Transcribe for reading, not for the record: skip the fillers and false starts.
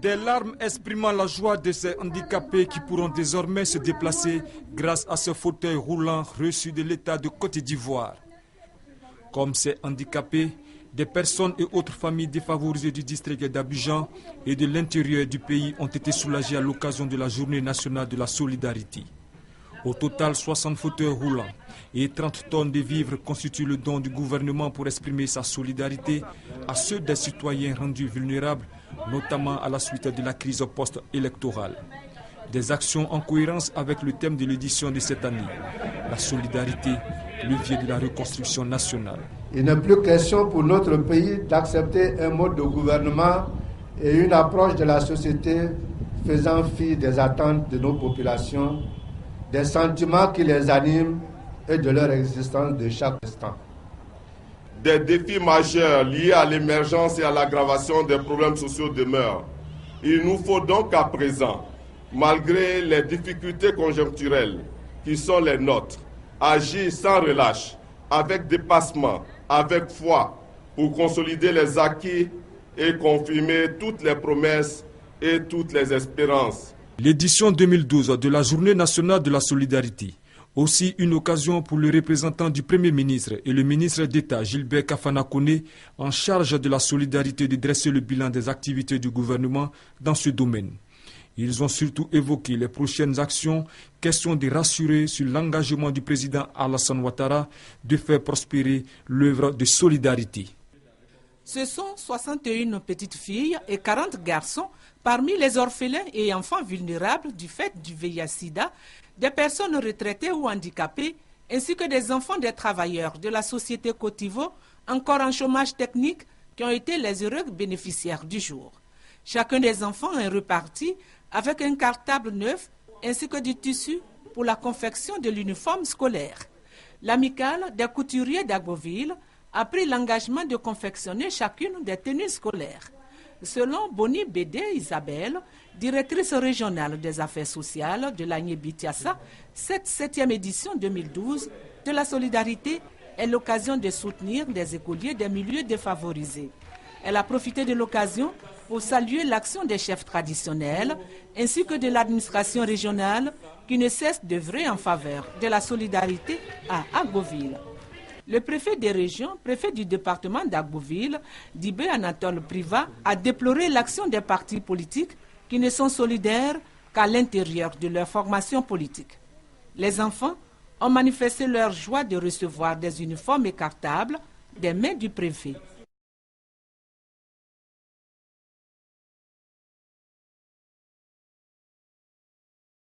Des larmes exprimant la joie de ces handicapés qui pourront désormais se déplacer grâce à ce fauteuil roulant reçu de l'État de Côte d'Ivoire. Comme ces handicapés, des personnes et autres familles défavorisées du district d'Abidjan et de l'intérieur du pays ont été soulagées à l'occasion de la Journée nationale de la solidarité. Au total, 60 fauteuils roulants et 30 tonnes de vivres constituent le don du gouvernement pour exprimer sa solidarité à ceux des citoyens rendus vulnérables, notamment à la suite de la crise post-électorale. Des actions en cohérence avec le thème de l'édition de cette année, la solidarité, levier de la reconstruction nationale. Il n'est plus question pour notre pays d'accepter un mode de gouvernement et une approche de la société faisant fi des attentes de nos populations, des sentiments qui les animent et de leur existence de chaque instant. Des défis majeurs liés à l'émergence et à l'aggravation des problèmes sociaux demeurent. Il nous faut donc à présent, malgré les difficultés conjoncturelles qui sont les nôtres, agir sans relâche, avec dépassement, avec foi, pour consolider les acquis et confirmer toutes les promesses et toutes les espérances. L'édition 2012 de la Journée nationale de la solidarité, aussi une occasion pour le représentant du Premier ministre et le ministre d'État Gilbert Kafana Koné en charge de la solidarité de dresser le bilan des activités du gouvernement dans ce domaine. Ils ont surtout évoqué les prochaines actions, question de rassurer sur l'engagement du président Alassane Ouattara de faire prospérer l'œuvre de solidarité. Ce sont 61 petites filles et 40 garçons parmi les orphelins et enfants vulnérables du fait du VIH-Sida, des personnes retraitées ou handicapées, ainsi que des enfants des travailleurs de la société Cotivo, encore en chômage technique, qui ont été les heureux bénéficiaires du jour. Chacun des enfants est reparti avec un cartable neuf ainsi que du tissu pour la confection de l'uniforme scolaire. L'amicale des couturiers d'Agboville a pris l'engagement de confectionner chacune des tenues scolaires. Selon Boni Bédé Isabelle, directrice régionale des affaires sociales de l'Agné-Bitiassa, cette 7e édition 2012 de la solidarité est l'occasion de soutenir des écoliers des milieux défavorisés. Elle a profité de l'occasion pour saluer l'action des chefs traditionnels ainsi que de l'administration régionale qui ne cesse d'œuvrer en faveur de la solidarité à Agboville. Le préfet des régions, préfet du département d'Agboville, Dibé Anatole Priva, a déploré l'action des partis politiques qui ne sont solidaires qu'à l'intérieur de leur formation politique. Les enfants ont manifesté leur joie de recevoir des uniformes écartables des mains du préfet.